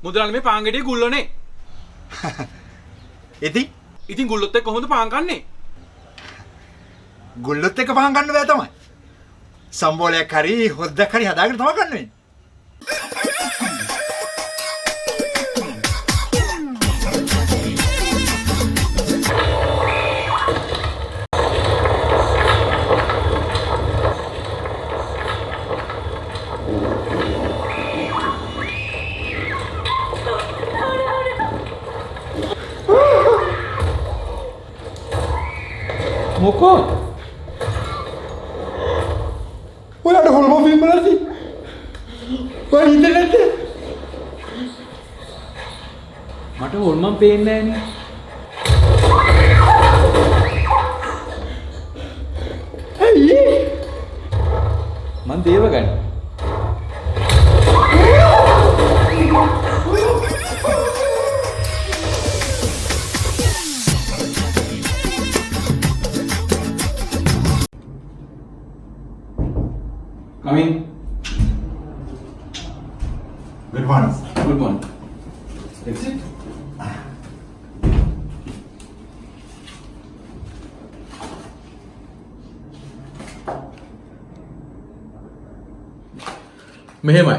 මුදලාලි මේ පාන් ගෙඩිය ගුල්ලනේ. ඉතින් ගුල්ලොත් එක්ක කොහොමද පාන් කන්නේ? ගුල්ලොත් එක්ක පාන් ගන්න බෑ තමයි. සම්බෝලයක් හරි හොද්දක් හරි හදාගෙන තමයි ගන්න වෙන්නේ. මොකෝ? ඔයාලට හොල්මන් ෆිල්ම් බලද්දි ඔයා හිතේ නැද්ද? මට හොල්මන් පේන්නේ නෑනේ. ඇයි? මං දේව ගන්න. Come in. Good morning. Good morning. Exit. මෙහෙමයි.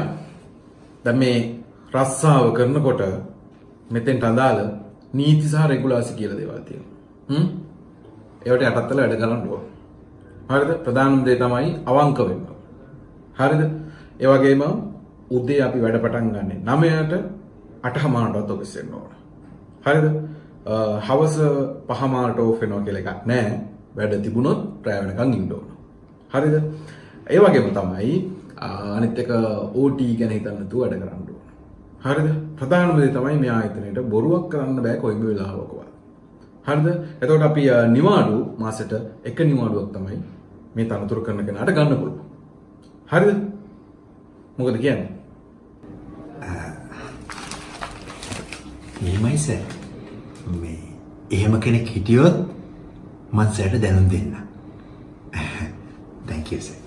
දැන් මේ රස්සාව කරනකොට මෙතෙන්ට අදාළ නීති සහ රෙගුලාසි කියලා දේවල් තියෙනවා. ඒවට යටත් වෙලා වැඩ කරන්න ඕන. හරිද? ප්‍රධානම දේ තමයි අවංක වෙන්න. හරිද? ඒ වගේම උදේ අපි වැඩ පටන් ගන්නෙ 9ට 8:00ට ඔෆිස් එන්න ඕන. හරිද? හවස 5:00ට ඕෆ් වෙනවා කියලා එකක් නැහැ. වැඩ තිබුණොත් රැ වෙනකන් ඉන්න ඕන. හරිද? ඒ වගේම තමයි අනිත් එක OT ගැන හිතන්න නැතුව වැඩ කරන්න ඕන. හරිද? ප්‍රධානම දේ තමයි මේ ආයතනයේට බොරුවක් කරන්න බෑ කොයිම වෙලාවකවත්. හරිද? එතකොට අපි නිවාඩු මාසෙට එක නිවාඩුවක් තමයි මේ තනතුරු කරන කෙනාට ගන්න පුළුවන්. හරිද? මොකද කියන්නේ? මෙහෙමයි සර්. මේ එහෙම කෙනෙක් හිටියොත් මං සර්ට දැනුම් දෙන්න. Thank you sir.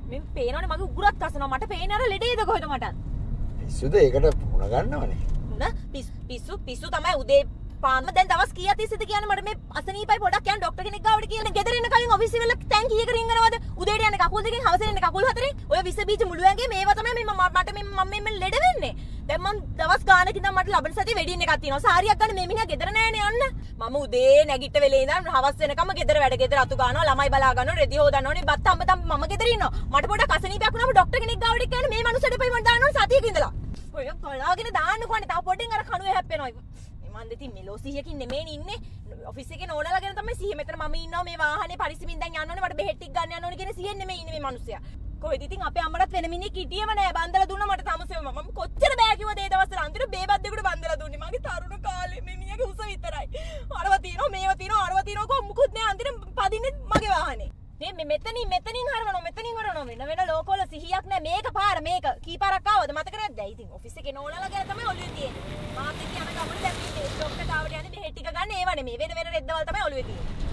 මේ පේනවනේ මගේ උගුරත් කසනවා මට පේන්නේ අර ලෙඩේද කොහෙද මට? පිස්සුද ඒකට පුණ ගන්නවනේ. පිස්සු තමයි උදේ පාන්ම දැන් දවස් කීයක් තිස්සේද කියන්නේ මට මේ අසනීපයි පොඩක් යන ડોක්ටර් කෙනෙක් ගාවට කියන ගෙදර එන්න කලින් ඔෆිස් වල ටැංක් කීයක රින්ගනවද උදේට යන්නේ කකුල් දෙකෙන් හවසේ එන්නේ කකුල් හතරෙන් ඔය විස බීජ මුළු ඇඟේ මේවා තමයි මට මම ලෙඩ වෙන්නේ දැන් මම දවස් ගානක ඉඳන් මට ලබන සතියේ වෙඩින් එකක් තියෙනවා සාරියක් ගන්න මේ මිනිහා ගෙදර නෑනේ යන්න මම උදේ නැගිට වෙලේ ඉඳන් හවස් වෙනකම් ගෙදර වැඩ ගෙදර අතු ගන්නවා ළමයි බලා ගන්නවා රෙදි හොදන්න ඕනේ බත් අම්ම මම ගෙදර ඉන්නවා මට පොඩක් අසනීපයක් වුණාම ડોක්ටර් කෙනෙක් ගාවට කියන්නේ මේ මනුස්සයට පොයි මම දාන්න ඕනේ සතියක ඉඳලා ඔය කලාගෙන දාන්නකෝ අනේ තව පොඩ්ඩෙන් අර කණුවේ හැප්පෙනවා මන් දෙති මෙලෝ 100කින් නෙමෙයි ඉන්නේ ඔෆිස් එකේ නෝනලාගෙන තමයි 100 මෙතන මම ඉන්නවා මේ වාහනේ පරිස්සමින් දැන් යන්න ඕනේ මට බෙහෙත් ටික ගන්න යන්න ඕනේ කියන 100 නෙමෙයි ඉන්නේ මේ මිනිස්සයා කොහෙද ඉතින් අපේ අම්මටත් වෙන මිනිහෙක් හිටියම නෑ බන්දලා දුන්නා මට තමසෙම මම කොච්චර බෑ කිව්වද ඒ දවස්වල අන්තිමට බේබත් දෙකට බන්දලා දුන්නේ මගේ තරුණ කාලේ මිනිහගේ උස විතරයි අරව තියෙනවා මේවා තියෙනවා කො මුකුත් නෑ අන්තිමට පදින්නේ මගේ වාහනේ මේ මෙතනින් හරවනවා වෙන ලෝකවල සිහියක් නෑ මේක පාර මේක කී පාරක් ආවද මතක නැද්ද ඉතින් ඔෆිස් එකේ නෝනලා ගැන තමයි ඔළුවේ තියෙන්නේ මාත් එක්ක යන ගමන දැන් මේ ડોක්ටර් තාවට යන්නේ බෙහෙත් ටික ගන්න ඒව නෙමෙයි වෙන රෙද්දවල් තමයි ඔළුවේ තියෙන්නේ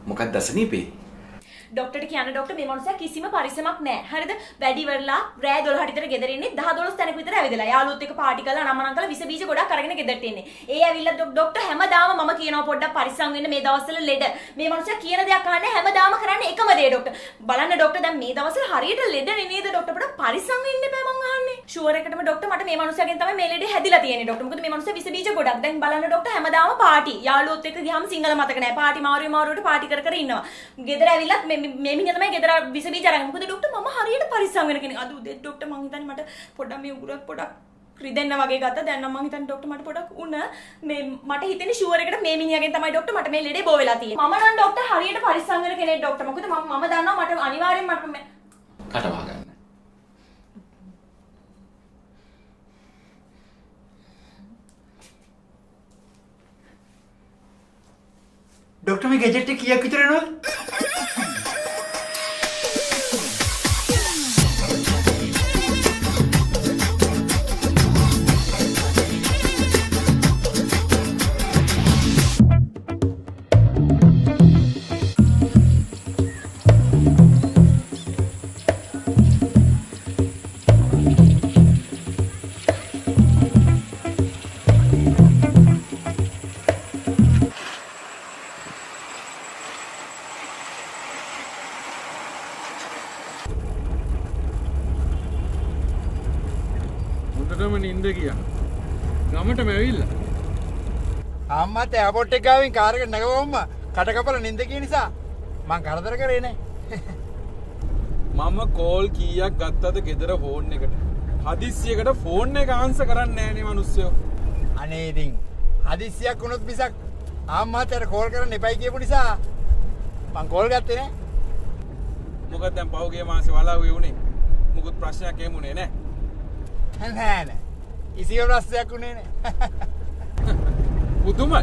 මොකක්ද අසනීපේ? ડોක්ටර්ට කියන්න ડોක්ටර් මේ මනුස්සයා කිසිම පරිස්සමක් නැහැ. හරිද? වැඩි වෙරලා රෑ 12ට විතර ගෙදර ඉන්නේ 10 12 තැනක විතර ඇවිදලා. යාළුවොත් එක්ක පාටි කරලා නමනම් කරලා විස බීජ ගොඩක් අරගෙන ගෙදරට එන්නේ. ඒ ඇවිල්ලා ડોක්ටර් හැමදාම මම කියනවා පොඩ්ඩක් පරිස්සම් වෙන්න මේ දවස්වල ලෙඩ. මේ මනුස්සයා කියන දෙයක් අහන්නේ හැමදාම කරන්නේ එකම දේ ડોක්ටර්. බලන්න ડોක්ටර් දැන් මේ දවස්වල හරියට ලෙඩ නේද ડોක්ටර් පොඩ්ඩක් පරිස්සම් වෙන්න එපා මං අහන්නේ. ෂුවර් එකටම ડોක්ටර් මට මේ මනුස්සයාගෙන් තමයි මේ ලෙඩේ හැදිලා තියෙන්නේ ડોක්ටර්. මොකද මේ මනුස්සයා විස බීජ ගොඩක්. දැන් බලන්න ડોක්ටර් හැමදාම පාටි. යාළුවොත් එක්ක ගියාම සිංහල මතක නැහැ. පාටි මාරුවට පාටි කර ඉන්නවා. ගෙදර ඇවිල්ලත් මේ මිනිහා තමයි ගෙදර විස බීජ අරගෙන. මොකද ડોක්ටර් මම හරියට පරිස්සම් වෙන කෙනෙක්. අද උදේ ડોක්ටර් මං හිතන්නේ මට පොඩ්ඩක් මේ උගුරත් පොඩ්ඩක් රිදෙන්න වගේ ගත්තා. දැන් නම් මං හිතන්නේ ડોක්ටර් මට පොඩ්ඩක් උණ මේ මට හිතෙන්නේ ෂුවර් එකට මේ මිනිහාගෙන් තමයි ડોක්ටර් මට මේ ලෙඩේ බෝ වෙලා තියෙන්නේ. මම නම් ડોක්ටර් හරියට පරිස්සම් වෙන කෙනෙක් ડોක්ටර්. මොකද මම දන්නවා මට අනිවාර්යෙන් මට කටවා ගන්න. ડોક્ટર මේ ගැජට් එක කීයක් විතර එනවද? හොඳටම නිින්ද ගියා. ගමටම ඇවිල්ලා. අම්මත් එයාපෝට් එක ගාවින් කාර් එක නැගවුවම කට කපලා නිින්ද ගිය නිසා මං කරදර කරේ නෑ. මම කෝල් කීයක් ගත්තද ගෙදර ෆෝන් එකට. හදිස්සියකට ෆෝන් එක ආන්සර් කරන්නේ නෑනේ මිනිස්සුયો. අනේ ඉතින් හදිස්සියක් වුණොත් මිසක් අම්මත් එයාට කෝල් කරන්න එපයි කියපු නිසා මං කෝල් ගත්තේ නෑ. මොකද දැන් පහුගිය මාසේ වලාවුවේ උනේ. මොකුත් ප්‍රශ්නයක් එමුනේ නෑ. නෑ නෑ. ඉසිය ප්‍රශ්නයක් උනේ නෑ. පුදුමයි.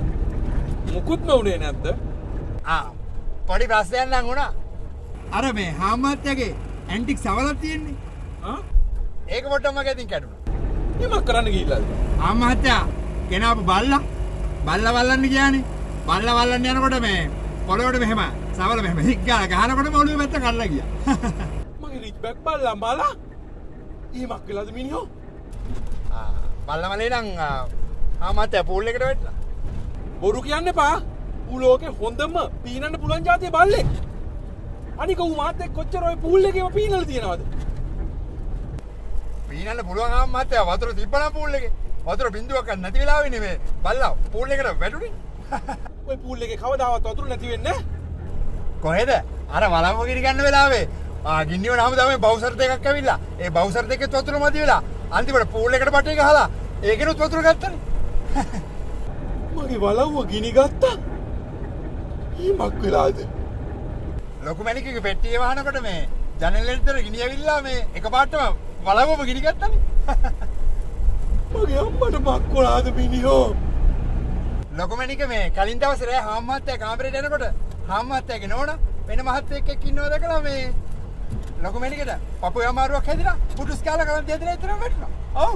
මොකුත්ම උනේ නැද්ද? පොඩි ප්‍රශ්නයක් නම් වුණා. අර මේ හාමත්යගේ ඇන්ටික් සවලක් තියෙන්නේ. ඒක පොට්ටම ගැතින් කැඩුණා. එමක් කරන්න ගිහිල්ලාද? ආමහත්තයා ගෙනාපු බල්ලා වල්ලන්න ගියානේ. වල්ලන්න යනකොට මේ පොළොවට මෙහෙම සවල මෙහෙම හික් ගාලා ගහනකොට ඔළුවේ පැත්ත කඩලා ගියා. මගේ රිච් බැක් බල්ලා බලා. ඊමක් වෙලාද මිනිහෝ? බල්ලමලේ නම් ආමහත්තයා පූල් එකට වැටලා. බොරු කියන්න එපා. ඌ ලෝකේ හොඳම පීනන්න පුළුවන් જાතිය බල්ලෙක්. අනික ඌ මාත් එක්ක කොච්චර ඔය පූල් එකේම පීනලා තියෙනවද? පීනන්න පුළුවන් ආමහත්තයා වතුර තිබ්බනම් පූල් එකේ. වතුර බින්දුවක් නැති වෙලාවෙන්නේ මේ බල්ලා පූල් එකට වැටුනේ. ඔය පූල් එකේ කවදාවත් වතුර නැති වෙන්නේ නැහැ. කොහෙද? අර වලම්ම ගිනි ගන්න වෙලාවේ ගින්නි වුණාම තමයි බවුසර් දෙකක් ඇවිල්ලා. ඒ බවුසර් දෙකේ වතුර මදි වෙලා අන්තිමට පූල් එකට බටේ ගහලා ඒකෙනුත් වතුර ගත්තනේ. මගේ වලව්ව ගිනි ගත්තා. ඊමක් වෙලාද? ලොකු මැණිකගේ පෙට්ටිය වහනකොට මේ ජනෙලෙන් විතර ගිනි ඇවිල්ලා මේ එකපාරටම වලව්වම ගිනි ගත්තනේ. මගේ අම්මට මක් වුණාද මිනිහෝ? ලොකු මැණික මේ කලින් දවසේ රෑ හාම්මහත්තයා කාමරේට එනකොට හාම්මහත්තයාගේ නෝනා වෙන මහත්තයෙක් එක්ක ඉන්නව දැකලා මේ ලොකු මැණිකට පපුවේ අමාරුවක් හැදිලා පුටුස් කාලා කලන්ත හැදිලා ඉතරම වැටුණා. ඔව්.